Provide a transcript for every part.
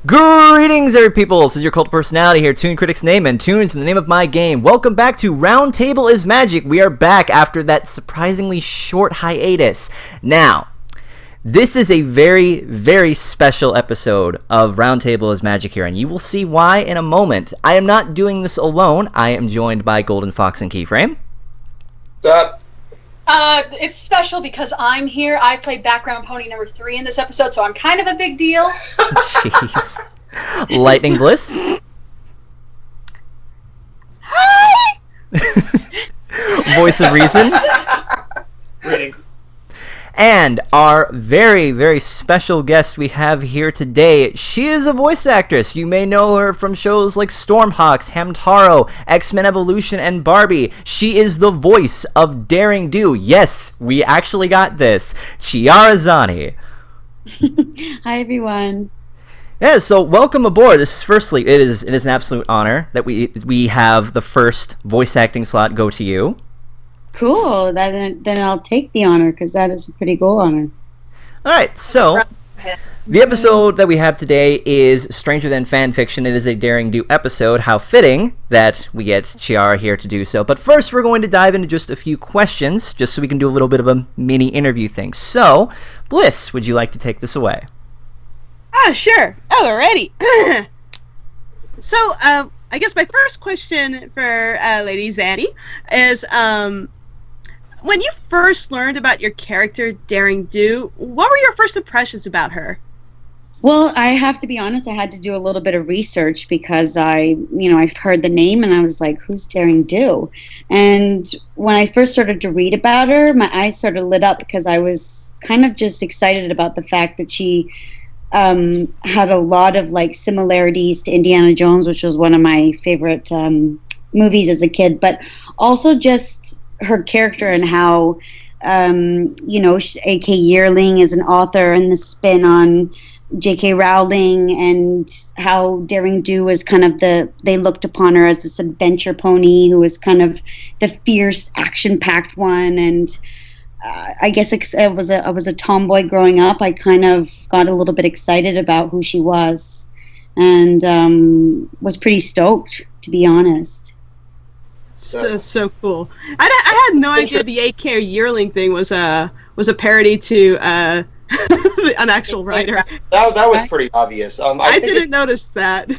Greetings, every people. This is your cult personality here, ToonKritic's name, and Tunes in the name of my game. Welcome back to Roundtable is Magic. We are back after that surprisingly short hiatus. Now, this is a very, very special episode of Roundtable is Magic here, and you will see why in a moment. I am not doing this alone. I am joined by Golden Fox and Keyframe. What's up? It's special because I'm here. I played background pony number 3 in this episode, so I'm kind of a big deal. Jeez. Lightning Bliss. Hi! Voice of Reason. Reading. And our very, very special guest we have here today, she is a voice actress. You may know her from shows like Stormhawks, Hamtaro, X-Men Evolution, and Barbie. She is the voice of Daring Do. Yes, we actually got this. Chiara Zanni. Hi, everyone. Yeah, so welcome aboard. Firstly, it is an absolute honor that we have the first voice acting slot go to you. Cool. Then I'll take the honor because that is a pretty cool honor. All right, so the episode that we have today is Stranger Than FanFiction. It is a Daring Do episode. How fitting that we get Chiara here to do so. But first, we're going to dive into just a few questions, just so we can do a little bit of a mini interview thing. So, Bliss, would you like to take this away? Sure. Alrighty. So, I guess my first question for Lady Zanni is, when you first learned about your character, Daring Do, what were your first impressions about her? Well, I have to be honest, I had to do a little bit of research because I've heard the name and I was like, who's Daring Do? And when I first started to read about her, my eyes sort of lit up because I was kind of just excited about the fact that she had a lot of like similarities to Indiana Jones, which was one of my favorite movies as a kid, but also just her character and how A.K. Yearling is an author and the spin on J.K. Rowling, and how Daring Do was kind of they looked upon her as this adventure pony who was kind of the fierce, action-packed one. And I guess I was a tomboy growing up. I kind of got a little bit excited about who she was, and was pretty stoked, to be honest. That's so cool. I had no idea the A.K. Yearling thing was a parody to an actual writer. That was pretty obvious. I didn't notice that.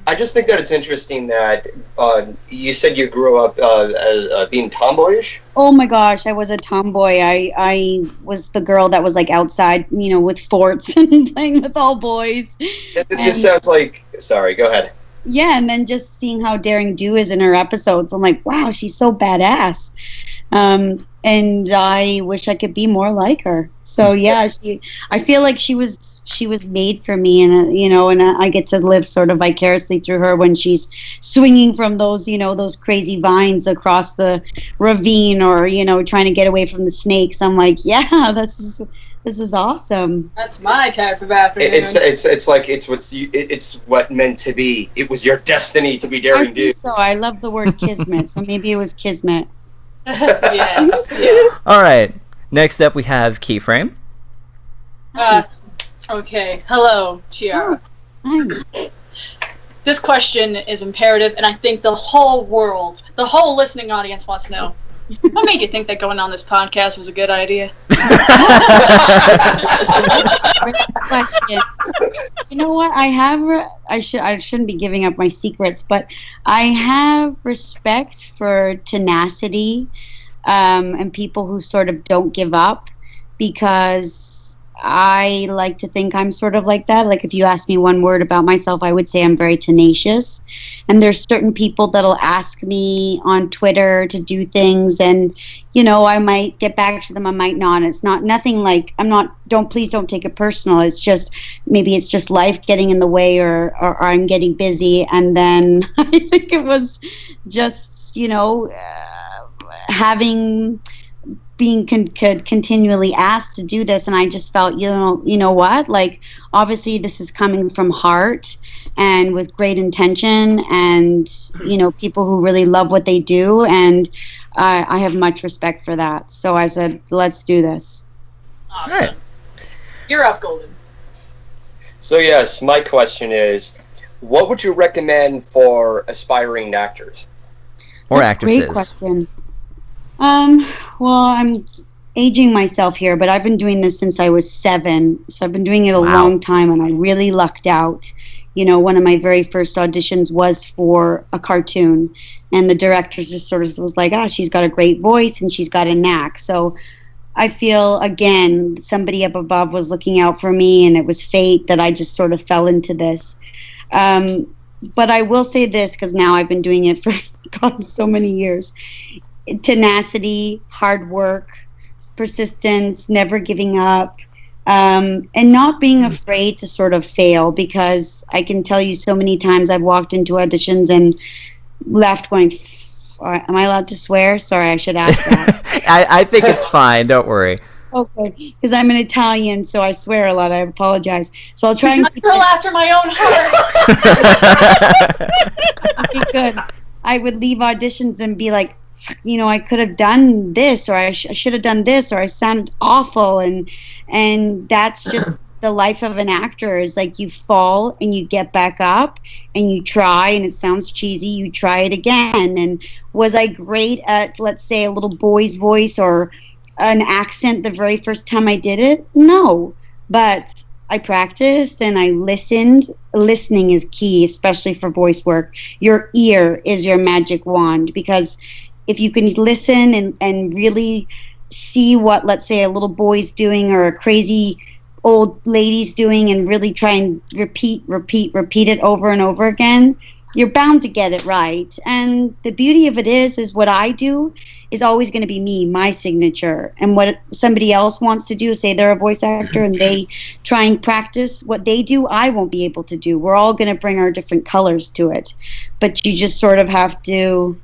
I just think that it's interesting that you said you grew up as being tomboyish. Oh my gosh, I was a tomboy. I was the girl that was like outside, with forts and playing with all boys. This sounds like... Sorry, go ahead. Yeah, and then just seeing how Daring Do is in her episodes, I'm like, wow, she's so badass. And I wish I could be more like her. So yeah, I feel like she was made for me, and and I get to live sort of vicariously through her when she's swinging from those those crazy vines across the ravine, or trying to get away from the snakes. I'm like, yeah, this is awesome. That's my type of afternoon. It's what meant to be. It was your destiny to be Daring Do. So I love the word kismet. So maybe it was kismet. Yes. All right. Next up, we have Keyframe. Okay. Hello, Chiara. Hi. This question is imperative, and I think the whole listening audience wants to know. What made you think that going on this podcast was a good idea? Great question. You know what? I shouldn't be giving up my secrets, but I have respect for tenacity and people who sort of don't give up, because I like to think I'm sort of like that. Like, if you ask me one word about myself, I would say I'm very tenacious. And there's certain people that'll ask me on Twitter to do things, and I might get back to them, I might not. It's nothing like, please don't take it personal. It's just, maybe it's just life getting in the way, or I'm getting busy. And then I think it was just, being continually asked to do this, and I just felt, you know what, like, obviously this is coming from heart and with great intention, and people who really love what they do, and I have much respect for that. So I said, let's do this. Awesome. Right. You're up, Golden. So yes, my question is, what would you recommend for aspiring actors? Or That's a actresses. great question. Well, I'm aging myself here, but I've been doing this since I was 7, so I've been doing it a Wow. long time, and I really lucked out. You know, one of my very first auditions was for a cartoon, and the director just sort of was like, she's got a great voice and she's got a knack. So I feel, again, somebody up above was looking out for me, and it was fate that I just sort of fell into this. But I will say this, because now I've been doing it for God, so many years. Tenacity, hard work, persistence, never giving up, and not being afraid to sort of fail, because I can tell you so many times I've walked into auditions and left going, am I allowed to swear? Sorry, I should ask that. I think it's fine. Don't worry. Okay, because I'm an Italian, so I swear a lot. I apologize. So I'll try and I'm a girl after my own heart. be good. I would leave auditions and be like, you know, I could have done this, or I should have done this, or I sounded awful, and that's just the life of an actor. Is like you fall and you get back up and you try, and it sounds cheesy, you try it again. And was I great at, let's say, a little boy's voice or an accent the very first time I did it? No, but I practiced and I listened. Listening is key, especially for voice work. Your ear is your magic wand, because if you can listen and really see what, let's say, a little boy's doing or a crazy old lady's doing, and really try and repeat it over and over again, you're bound to get it right. And the beauty of it is what I do is always going to be me, my signature. And what somebody else wants to do, say they're a voice actor and they try and practice what they do, I won't be able to do. We're all going to bring our different colors to it. But you just sort of have to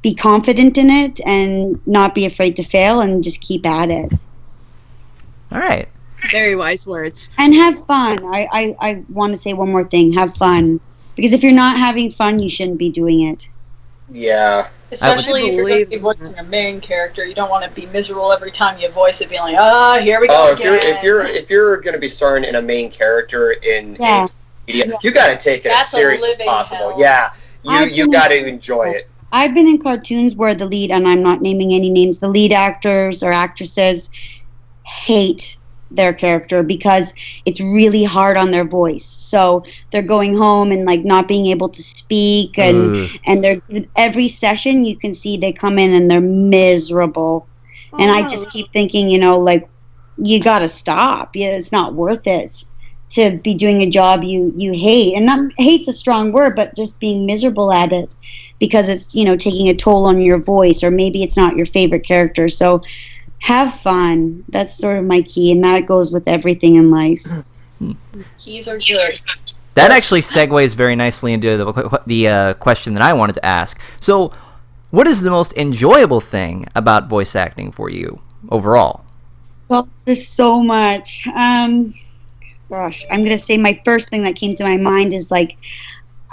be confident in it and not be afraid to fail and just keep at it. All right. Very wise words. And have fun. I want to say one more thing. Have fun. Because if you're not having fun, you shouldn't be doing it. Yeah. Especially if you're going to be voicing a main character, you don't want to be miserable every time you voice it, being like, here we go again. If you're going to be starring in a main character in media, you got to take it as serious as possible. Hell. Yeah. You got to enjoy it. I've been in cartoons where the lead, and I'm not naming any names, the lead actors or actresses hate their character because it's really hard on their voice. So they're going home and like not being able to speak, and they're every session you can see they come in and they're miserable. And I just keep thinking, you know, like, you got to stop. Yeah, it's not worth it to be doing a job you hate. And not hate's a strong word, but just being miserable at it because it's, you know, taking a toll on your voice, or maybe it's not your favorite character. So have fun. That's sort of my key, and that goes with everything in life. Keys are good. That actually segues very nicely into the question that I wanted to ask. So, what is the most enjoyable thing about voice acting for you overall? Well, there's so much. Gosh, I'm going to say my first thing that came to my mind is like,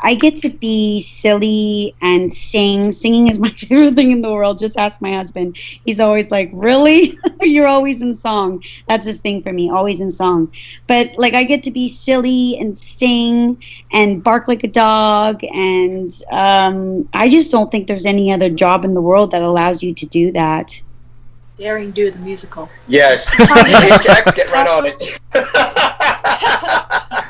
I get to be silly and sing. Singing is my favorite thing in the world. Just ask my husband. He's always like, really? You're always in song. That's his thing for me, always in song. But like, I get to be silly and sing and bark like a dog. And I just don't think there's any other job in the world that allows you to do that. Daring do the musical. Yes. VHX, get right on it.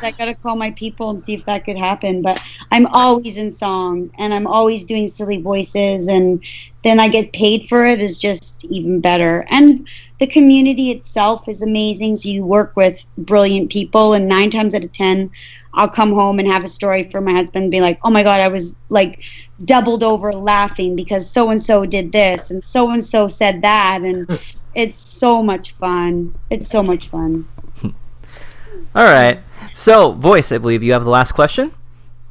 I gotta call my people and see if that could happen. But I'm always in song, and I'm always doing silly voices, and then I get paid for it is just even better. And the community itself is amazing. So you work with brilliant people, and 9 times out of 10, I'll come home and have a story for my husband and be like, oh my God, I was like doubled over laughing because so-and-so did this and so-and-so said that. And it's so much fun. It's so much fun. All right. So, Voice, I believe you have the last question?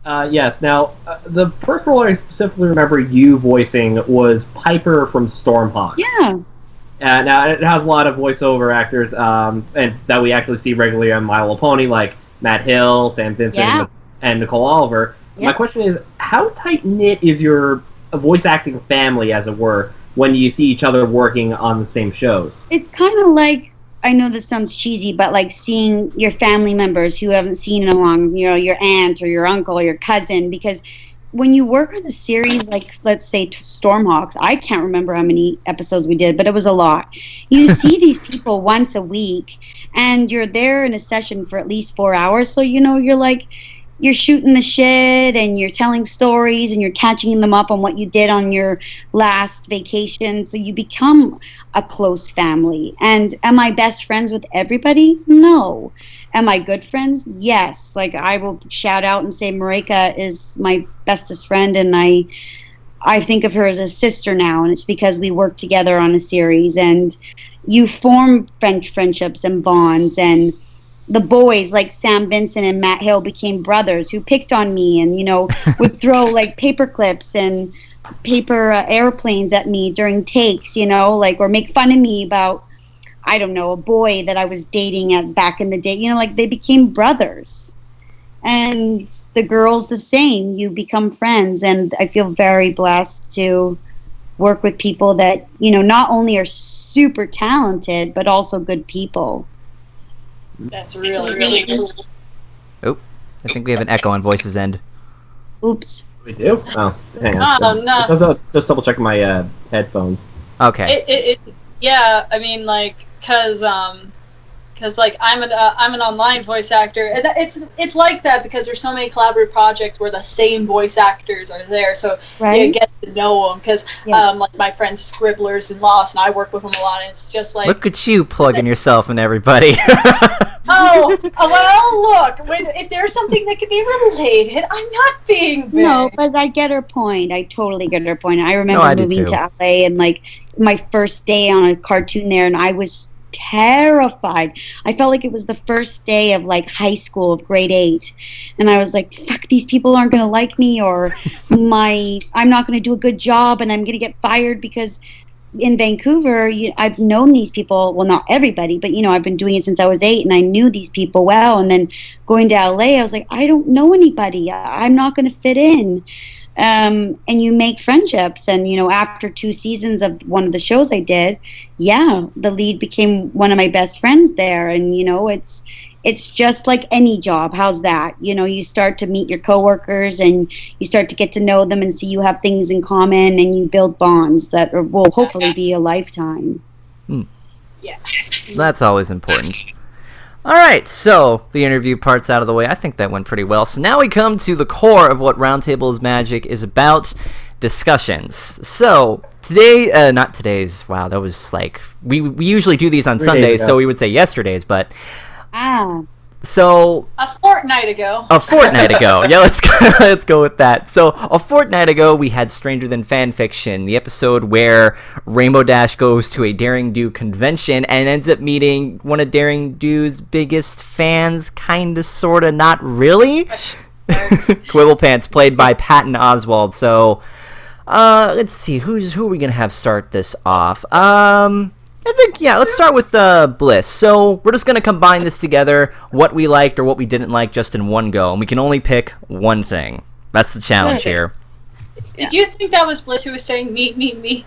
Yes. Now, the first role I specifically remember you voicing was Piper from Stormhawk. Yeah. Now, it has a lot of voiceover actors and that we actually see regularly on My Little Pony, like Matt Hill, Sam Vincent, and Nicole Oliver. Yeah. My question is, how tight-knit is your voice acting family, as it were, when you see each other working on the same shows? It's kind of like I know this sounds cheesy, but like seeing your family members who you haven't seen in a long, your aunt or your uncle or your cousin, because when you work on a series like, let's say, Stormhawks, I can't remember how many episodes we did, but it was a lot. You see these people once a week, and you're there in a session for at least 4 hours. So, you're like, you're shooting the shit, and you're telling stories, and you're catching them up on what you did on your last vacation. So you become a close family. And am I best friends with everybody? No. Am I good friends? Yes. Like, I will shout out and say Marika is my bestest friend, and I think of her as a sister now, and it's because we work together on a series, and you form friendships and bonds. And the boys like Sam Vincent and Matt Hill became brothers who picked on me and, would throw like paper clips and paper airplanes at me during takes, or make fun of me about, I don't know, a boy that I was dating back in the day. Like, they became brothers. And the girls the same. You become friends. And I feel very blessed to work with people that, not only are super talented, but also good people. That's really, really cool. Oh, I think we have an echo on Voice's end. Oops. We do? Oh, hang on. Oh, no. Just double checking my headphones. Okay. Yeah, I mean, like, cause like I'm an online voice actor, and it's like that because there's so many collaborative projects where the same voice actors are there, so you get to know them. Because like my friends Scribblers and Lost, and I work with them a lot, and it's just like, look at you plugging yourself and everybody. well, look, if there's something that could be related, I'm not being vague. No, but I get her point. I totally get her point. I remember moving to LA and like my first day on a cartoon there, and I was terrified. I felt like it was the first day of like high school of grade 8, and I was like, fuck, these people aren't gonna like me, or I'm not gonna do a good job, and I'm gonna get fired. Because in Vancouver, I've known these people, well, not everybody, but I've been doing it since I was 8, and I knew these people well. And then going to LA, I was like, I don't know anybody, I'm not gonna fit in. And you make friendships, and after 2 seasons of one of the shows I did, the lead became one of my best friends there. And it's just like any job. How's that? You start to meet your coworkers, and you start to get to know them and see you have things in common, and you build bonds that will hopefully be a lifetime. Yeah, that's always important. All right, so the interview part's out of the way. I think that went pretty well. So now we come to the core of what Roundtable is Magic is about, discussions. So today, not today's, wow, that was like, we usually do these on Sundays, so we would say yesterday's, but... So a fortnight ago. Yeah, let's go with that. So a fortnight ago, we had Stranger Than FanFiction, the episode where Rainbow Dash goes to a Daring Do convention and ends up meeting one of Daring Do's biggest fans, kinda, sorta, not really. Quibblepants, played by Patton Oswalt. So let's see, who are we gonna have start this off? I think, let's start with Bliss. So we're just going to combine this together, what we liked or what we didn't like, just in one go. And we can only pick one thing. That's the challenge here. Did you think that was Bliss who was saying me?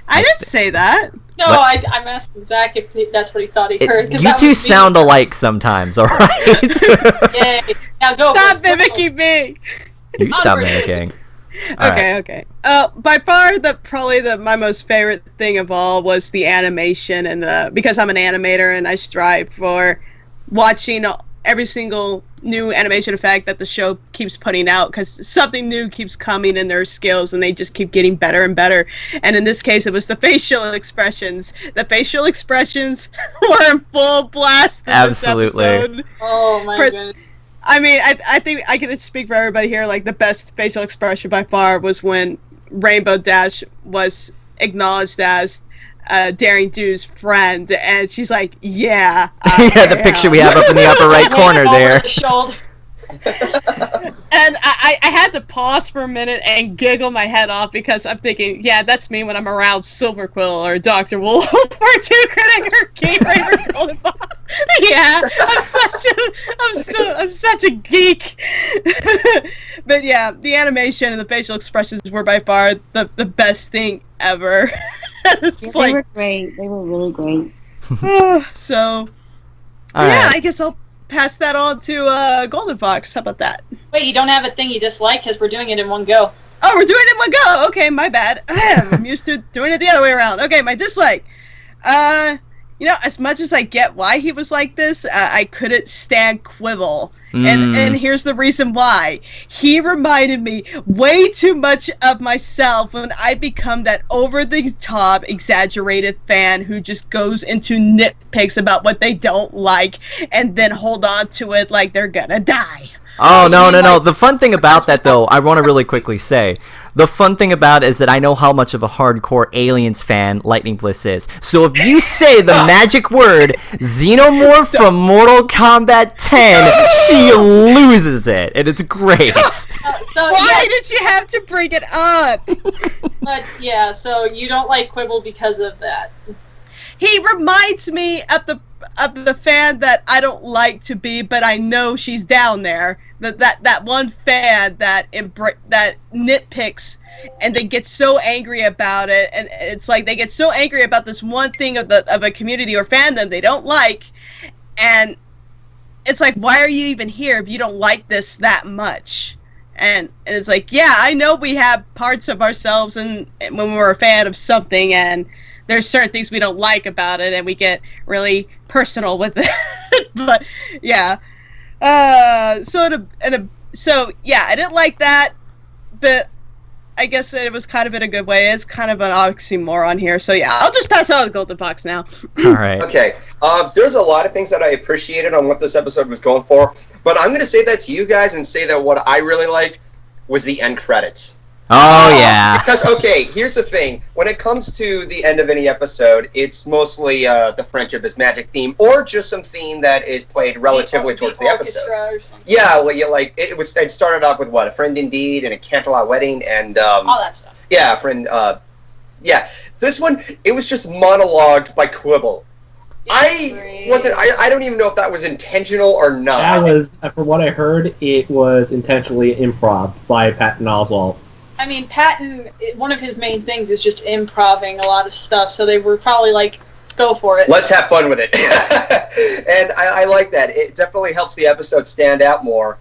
I didn't say that. No, I'm asking Zach if that's what he thought he heard. You two sound alike sometimes, alright? Yay. Now go. Stop mimicking me! You stop mimicking. Okay. By far, my most favorite thing of all was the animation, and because I'm an animator and I strive for watching every single new animation effect that the show keeps putting out, because something new keeps coming in their skills, and they just keep getting better and better. And in this case, it was the facial expressions. The facial expressions were in full blast in Absolutely. This episode. Oh my goodness. I mean, I think I can speak for everybody here. Like, the best facial expression by far was when Rainbow Dash was acknowledged as Daring Do's friend, and she's like, "Yeah." The picture we have up in the upper right corner there. And I had to pause for a minute and giggle my head off, because I'm thinking, yeah, that's me when I'm around Silver Quill or Dr. Wolf or ToonKritic or Game Raver Golden Bob. Yeah, I'm such a geek. But yeah, the animation and the facial expressions were by far the best thing ever. They were great. They were really great. So, All yeah, right. I guess I'll pass that on to Golden Fox. How about that? Wait, you don't have a thing you dislike because we're doing it in one go. Oh, we're doing it in one go. Okay, my bad. I'm used to doing it the other way around. Okay, my dislike. As much as I get why he was like this, I couldn't stand Quibble. And here's the reason why. He reminded me way too much of myself when I become that over-the-top, exaggerated fan who just goes into nitpicks about what they don't like and then hold on to it like they're gonna die. Oh, no. The fun thing about that, though, I want to really quickly say, the fun thing about it is that I know how much of a hardcore Aliens fan Lightning Bliss is. So if you say the magic word, Xenomorph from Mortal Kombat 10, she loses it, and it's great. Why did you have to bring it up? But, yeah, so you don't like Quibble because of that. He reminds me of the fan that I don't like to be, but I know she's down there. That one fan that nitpicks and they get so angry about it, and it's like they get so angry about this one thing of a community or fandom they don't like, and it's like, why are you even here if you don't like this that much? And it's like, yeah, I know we have parts of ourselves and when we're a fan of something, and there's certain things we don't like about it, and we get really personal with it. But yeah, so yeah, I didn't like that, but I guess it was kind of in a good way. It's kind of an oxymoron here, so yeah, I'll just pass out the Golden Box now. All right. Okay, there's a lot of things that I appreciated on what this episode was going for, but I'm going to say that to you guys and say that what I really like was the end credits. Oh, yeah. Because, okay, here's the thing. When it comes to the end of any episode, it's mostly the Friendship is Magic theme, or just some theme that is played relatively towards the episode. Yeah, well, it started off with, A Friend Indeed, and a Canterlot Wedding, and... all that stuff. Yeah, yeah. This one, it was just monologued by Quibble. I don't even know if that was intentional or not. That was, from what I heard, it was intentionally improv by Patton Oswalt. I mean, Patton, one of his main things is just improving a lot of stuff, so they were probably like, go for it. Let's have fun with it. And I like that. It definitely helps the episode stand out more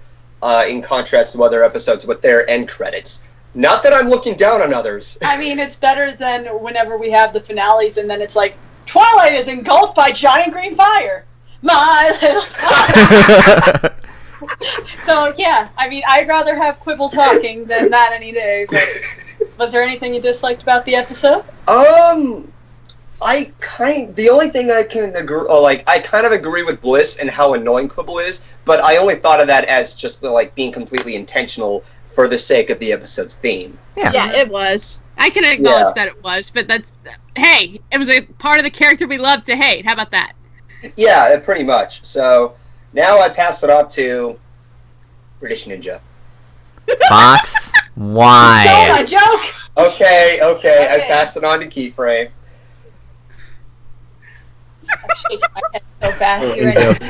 in contrast to other episodes with their end credits. Not that I'm looking down on others. I mean, it's better than whenever we have the finales and then it's like, Twilight is engulfed by giant green fire. My little fire. So, yeah, I mean, I'd rather have Quibble talking than that any day. But was there anything you disliked about the episode? The only thing I can agree, I kind of agree with Bliss and how annoying Quibble is, but I only thought of that as just being completely intentional for the sake of the episode's theme. Yeah, it was. I can acknowledge that it was, but hey, it was a part of the character we love to hate. How about that? Yeah, pretty much. So now I pass it off to British Ninja. Fox, why? Stole my joke! Okay, I pass it on to Keyframe. I'm shaking my head so bad.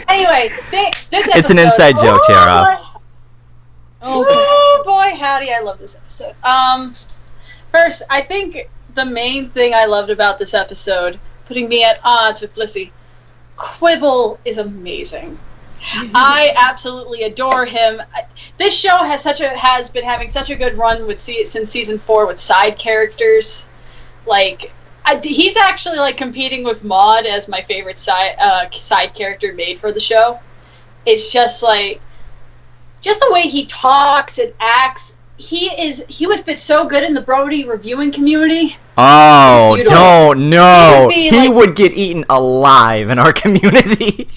Anyway, this episode... It's an inside joke, Chiara. Oh boy, howdy, I love this episode. First, I think the main thing I loved about this episode, putting me at odds with Blissy, Quibble is amazing. I absolutely adore him. This show has been having such a good run since season 4 with side characters. He's actually competing with Maud as my favorite side character made for the show. It's just the way he talks and acts. He would fit so good in the Brody reviewing community. Oh, don't know. He would get eaten alive in our community.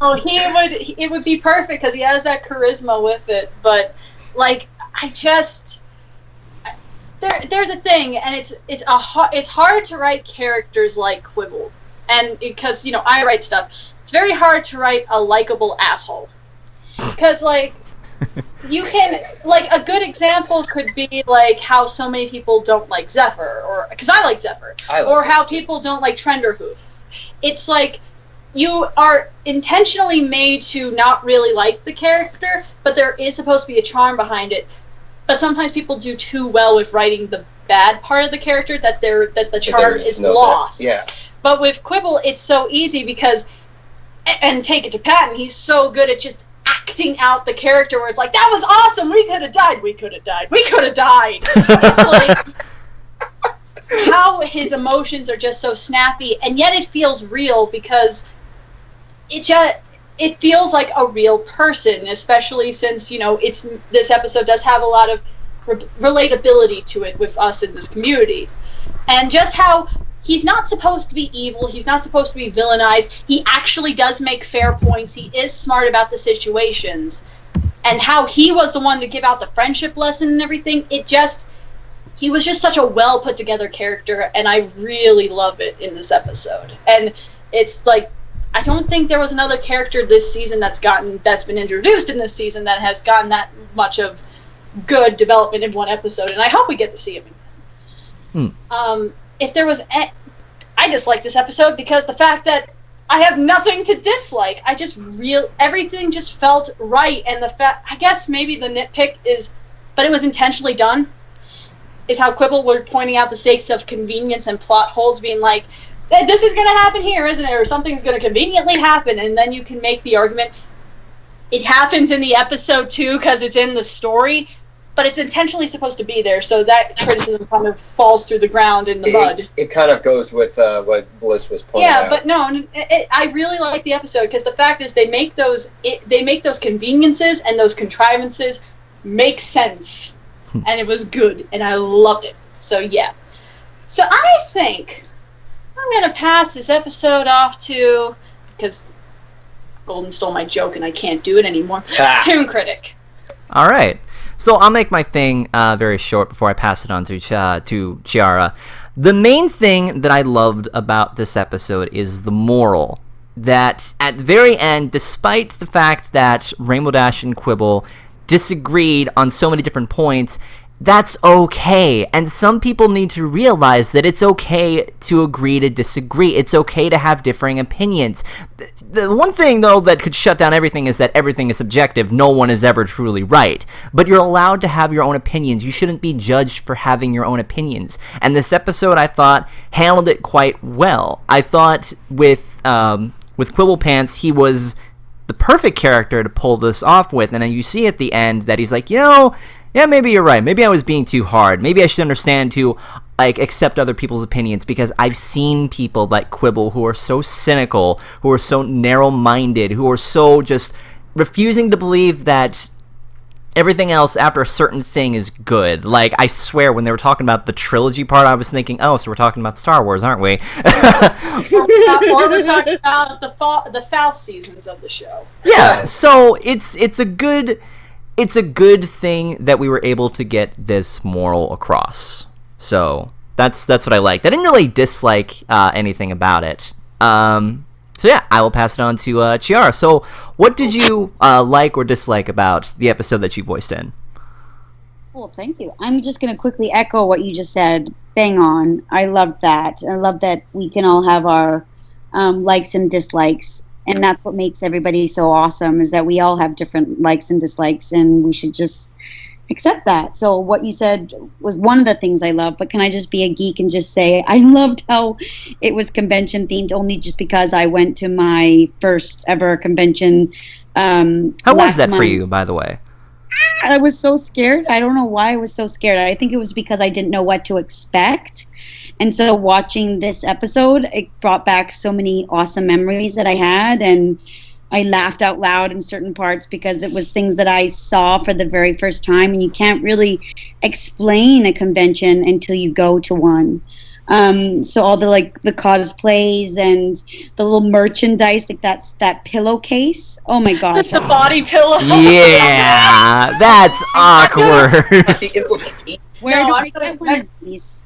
No, it would be perfect because he has that charisma with it. But there's a thing, and it's hard to write characters like Quibble, and because I write stuff, it's very hard to write a likable asshole. Because you can a good example could be how so many people don't like Zephyr, or because I like Zephyr, or how people don't like Trenderhoof. It's you are intentionally made to not really like the character, but there is supposed to be a charm behind it. But sometimes people do too well with writing the bad part of the character that the charm is lost. Yeah. But with Quibble, it's so easy because, and take it to Patton, he's so good at just acting out the character where it's like, that was awesome, we could have died, we could have died, we could have died. It's like how his emotions are just so snappy, and yet it feels real because it feels like a real person, especially since, you know, this episode does have a lot of relatability to it with us in this community. And just how he's not supposed to be evil, he's not supposed to be villainized, he actually does make fair points, he is smart about the situations, and how he was the one to give out the friendship lesson and everything, he was just such a well put together character, and I really love it in this episode. And it's like, I don't think there was another character this season that's been introduced in this season that has gotten that much of good development in one episode, and I hope we get to see him again. If there was I dislike this episode because the fact that I have nothing to dislike. Everything just felt right, and I guess maybe the nitpick is, but it was intentionally done, is how Quibble were pointing out the stakes of convenience and plot holes, being like, this is going to happen here, isn't it? Or something's going to conveniently happen, and then you can make the argument, it happens in the episode too because it's in the story, but it's intentionally supposed to be there, so that criticism kind of falls through the ground in the mud. It kind of goes with what Bliss was pointing out. Yeah, but no, I really like the episode because the fact is they make those conveniences and those contrivances make sense, and it was good, and I loved it. So yeah, so I think I'm gonna pass this episode off to, because Golden stole my joke and I can't do it anymore. ToonKritic. All right. So I'll make my thing very short before I pass it on to Chiara. The main thing that I loved about this episode is the moral. That at the very end, despite the fact that Rainbow Dash and Quibble disagreed on so many different points, that's okay. And some people need to realize that it's okay to agree to disagree. It's okay to have differing opinions. The one thing, though, that could shut down everything is that everything is subjective. No one is ever truly right. But you're allowed to have your own opinions. You shouldn't be judged for having your own opinions. And this episode, I thought, handled it quite well. I thought with Quibble Pants, he was the perfect character to pull this off with. And then you see at the end that he's like, yeah, maybe you're right. Maybe I was being too hard. Maybe I should understand to accept other people's opinions, because I've seen people like Quibble who are so cynical, who are so narrow-minded, who are so just refusing to believe that everything else after a certain thing is good. Like, I swear, when they were talking about the trilogy part, I was thinking, oh, so we're talking about Star Wars, aren't we? Or we're talking about the Faust seasons of the show. Yeah, so it's a good thing that we were able to get this moral across. So that's what I liked. I didn't really dislike anything about it. So yeah, I will pass it on to Chiara. So what did you like or dislike about the episode that you voiced in? Well, thank you. I'm just going to quickly echo what you just said. Bang on. I love that. I love that we can all have our likes and dislikes. And that's what makes everybody so awesome, is that we all have different likes and dislikes, and we should just accept that. So what you said was one of the things I love, but can I just be a geek and just say I loved how it was convention themed, only just because I went to my first ever convention. How was that for you, by the way? I was so scared. I don't know why I was so scared. I think it was because I didn't know what to expect. And so watching this episode, it brought back so many awesome memories that I had, and I laughed out loud in certain parts because it was things that I saw for the very first time, and you can't really explain a convention until you go to one. So all the cosplays and the little merchandise, like that pillowcase. Oh my gosh. The body pillow. Yeah, that's awkward. Where do I get one of these?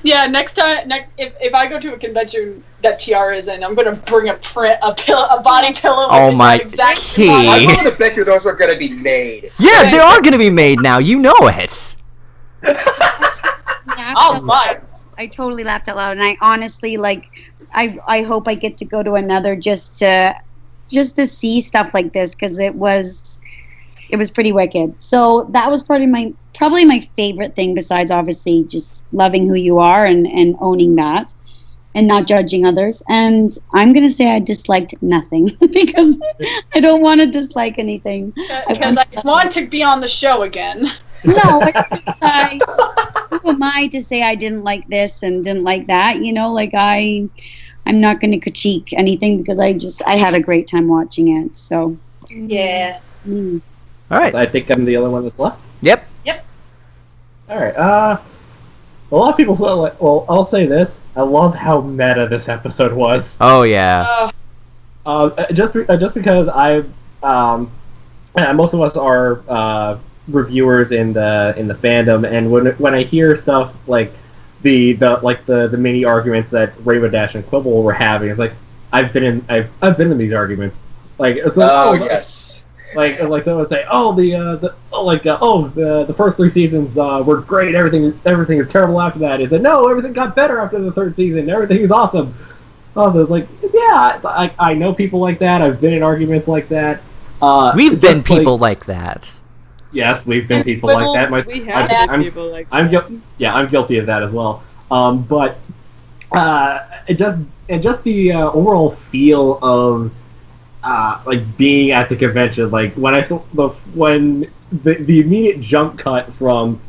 Yeah, next time, if I go to a convention that Chiara is in, I'm gonna bring a body pillow. Oh my key! I'm willing to bet you those are gonna be made. Yeah, they are gonna be made now. You know it. Oh my! I totally laughed out loud, and I honestly I hope I get to go to another just to see stuff like this, because it was pretty wicked. So that was probably my favorite thing, besides obviously just loving who you are and owning that. and not judging others. And I'm going to say I disliked nothing because I don't want to dislike anything. Because I want to be on the show again. No, who am I to say I didn't like this and didn't like that? You know, like I'm not going to critique anything because I had a great time watching it. So yeah. Mm. All right. I think I'm the only one that's left. Yep. All right. A lot of people say, like, well, I'll say this. I love how meta this episode was. Oh yeah. Just because most of us are reviewers in the fandom, and when I hear stuff like the mini arguments that Rainbow Dash and Quibble were having, it's like I've been in these arguments. Like it's like, yes. Like someone would say, the first 3 seasons were great. Everything is terrible after that. Is that no? Everything got better after the 3rd season. Everything is awesome. Also, it's like, yeah, I know people like that. I've been in arguments like that. We've been people like that. Yes, we've been people like that. We have been people like that. I'm guilty of that as well. But just the overall feel of like being at the convention, like when I saw the immediate jump cut from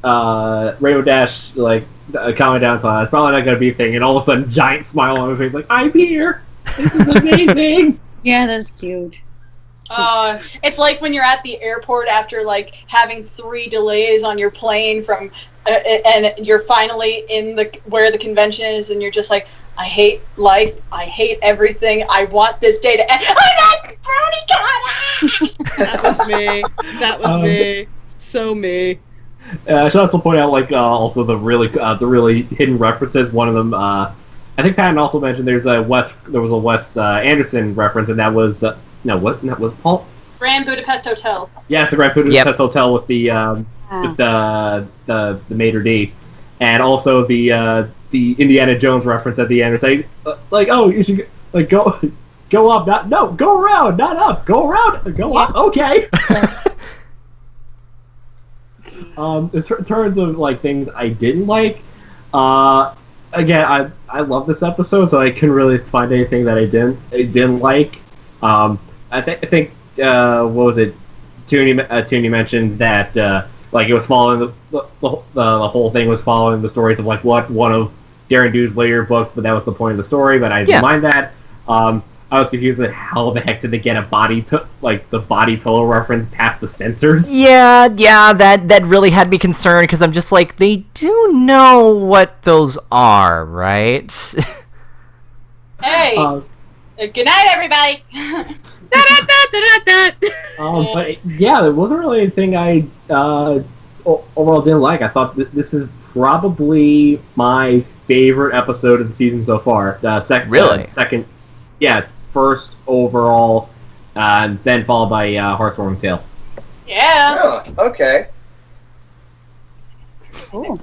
Rainbow Dash, like coming down class, probably not gonna be a thing, and all of a sudden, giant smile on my face, like I'm here. This is amazing. Yeah, that's cute. It's like when you're at the airport after like having 3 delays on your plane from, and you're finally in where the convention is, and you're just like, I hate life. I hate everything. I want this day to end. I'm at BronyCon! That was me. That was me. So me. I should also point out, like, also the really hidden references. One of them, I think Patton also mentioned there was a Wes Anderson reference, and that was what was Paul? Grand Budapest Hotel. Yeah, the Grand Budapest Hotel with the maitre d', and also the Indiana Jones reference at the end, saying like, oh, you should like go up, go around, not up, go around, go up. Okay. In terms of like things I didn't like, again, I love this episode, so I couldn't really find anything that I didn't like. I think what was it? Toonie mentioned that like it was following the whole thing was following the stories of like what one of Darren Dude's later books, but that was the point of the story. But I didn't mind that. I was confused with how the heck did they get the body pillow reference past the censors? Yeah, that really had me concerned because I'm just like, they do know what those are, right? Hey, good night, everybody. But yeah, there wasn't really anything I overall didn't like. I thought this is probably my favorite episode of the season so far. Second, yeah, first overall, and then followed by Heartwarming Tale. Yeah. Oh, okay. Cool.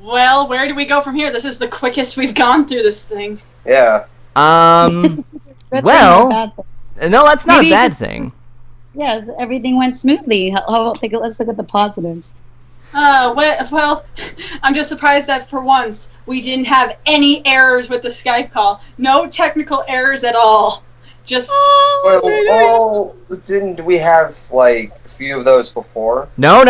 Well, where do we go from here? This is the quickest we've gone through this thing. Yeah. No, that's not a bad thing. Yes, everything went smoothly. Let's look at the positives. Well, I'm just surprised that for once we didn't have any errors with the Skype call. No technical errors at all. Just. Didn't we have like a few of those before? No,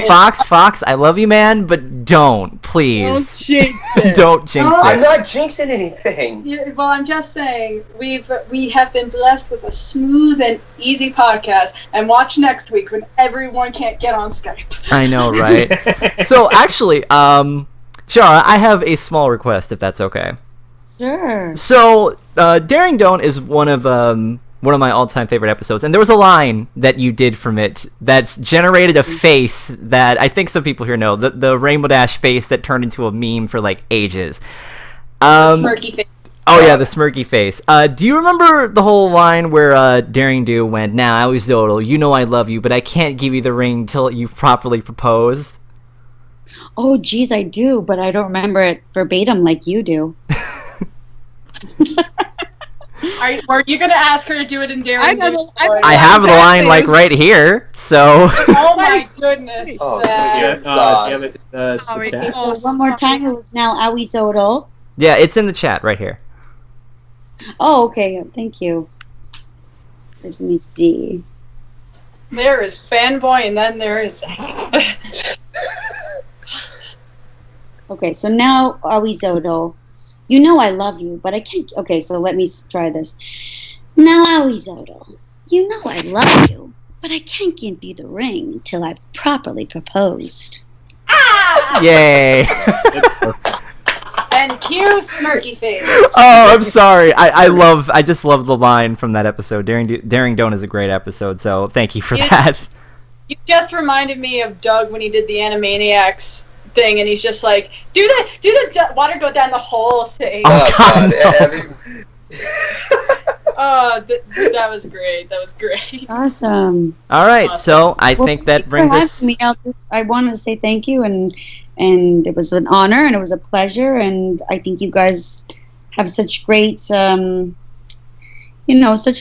Fox, I love you, man, but don't, please. Don't jinx it. Don't jinx it. I'm not jinxing anything. Yeah, well, I'm just saying we have been blessed with a smooth and easy podcast, and watch next week when everyone can't get on Skype. I know, right? So actually, Chiara, I have a small request, if that's okay. Sure. So, Daring Don't is one of my all-time favorite episodes, and there was a line that you did from it that generated a face that I think some people here know, the Rainbow Dash face that turned into a meme for like ages. The smirky face. Oh yeah, the smirky face. Do you remember the whole line where Daring Do went, "Now, I was Zodal, you know I love you, but I can't give you the ring till you've properly proposed"? Oh, geez, I do, but I don't remember it verbatim like you do. Were you gonna ask her to do it in Daring Do's voice? I have the line like right here, so. Oh my goodness. Oh, Damn it. Sorry. Chat. So one more time, it was now Aoi Zodol. Yeah, it's in the chat right here. Oh, okay. Thank you. Let me see. There is fanboy, and then there is. Okay, so now Aoi Zodol. You know I love you, but I can't. Okay, so let me try this. Now Aoi Zodol. You know I love you, but I can't give you the ring until I've properly proposed. Ah! Yay! And cue smirky face. Oh, I'm sorry. I just love the line from that episode. Daring Don't is a great episode, so thank you for that. You just reminded me of Doug when he did the Animaniacs thing, and he's just like, do the water go down the hole thing. Oh, God, That was great. That was great. Awesome. All right, so I think that brings us. I want to say thank you, and it was an honor, and it was a pleasure, and I think you guys have such great, such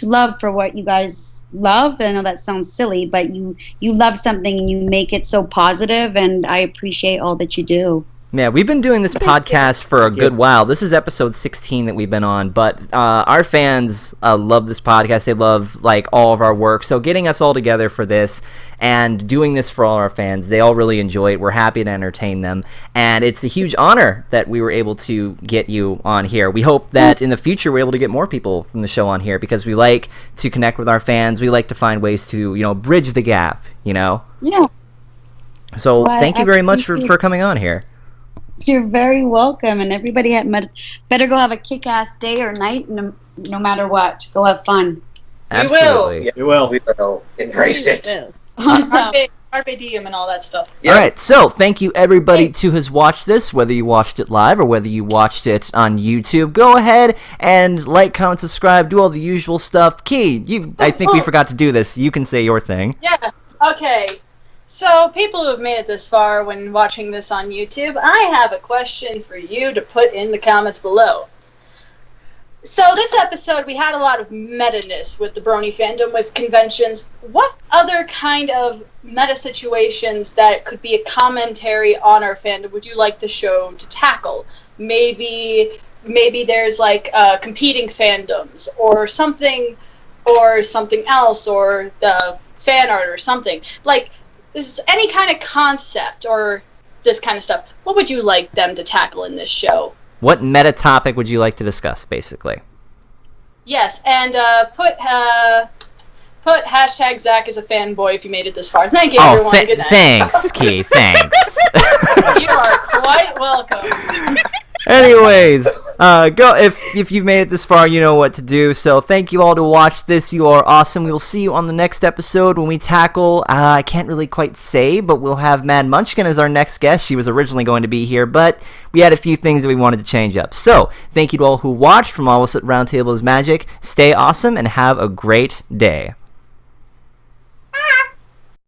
love for what you guys love. I know that sounds silly, but you love something and you make it so positive, and I appreciate all that you do. Yeah, we've been doing this podcast for a good while. This is episode 16 that we've been on, but our fans love this podcast. They love all of our work. So getting us all together for this and doing this for all our fans, they all really enjoy it. We're happy to entertain them, and it's a huge honor that we were able to get you on here. We hope that in the future we're able to get more people from the show on here, because we like to connect with our fans. We like to find ways to, bridge the gap, Yeah. So thank you very much for coming on here. You're very welcome, and everybody better go have a kick-ass day or night, no matter what. Go have fun. Absolutely. We will. We will embrace it. Awesome. Carpe diem and all that stuff. Yeah. All right, so thank you everybody who has watched this, whether you watched it live or whether you watched it on YouTube. Go ahead and like, comment, subscribe, do all the usual stuff. Key, I think we forgot to do this. You can say your thing. Yeah. Okay. So, people who have made it this far when watching this on YouTube, I have a question for you to put in the comments below. So, this episode, we had a lot of meta-ness with the Brony fandom, with conventions. What other kind of meta situations that could be a commentary on our fandom would you like the show to tackle? Maybe there's competing fandoms, or something else, or the fan art or something. This is any kind of concept or this kind of stuff. What would you like them to tackle in this show? What meta topic would you like to discuss, basically? Yes, and put hashtag Zach as a fanboy if you made it this far. Thank you, everyone. Good night. Thanks, Key. Thanks. You are quite welcome. Anyways, go if you've made it this far, you know what to do. So thank you all to watch this. You are awesome. We will see you on the next episode when we tackle, I can't really quite say, but we'll have Mad Munchkin as our next guest. She was originally going to be here, but we had a few things that we wanted to change up. So thank you to all who watched. From all of us at Roundtable is Magic. Stay awesome and have a great day.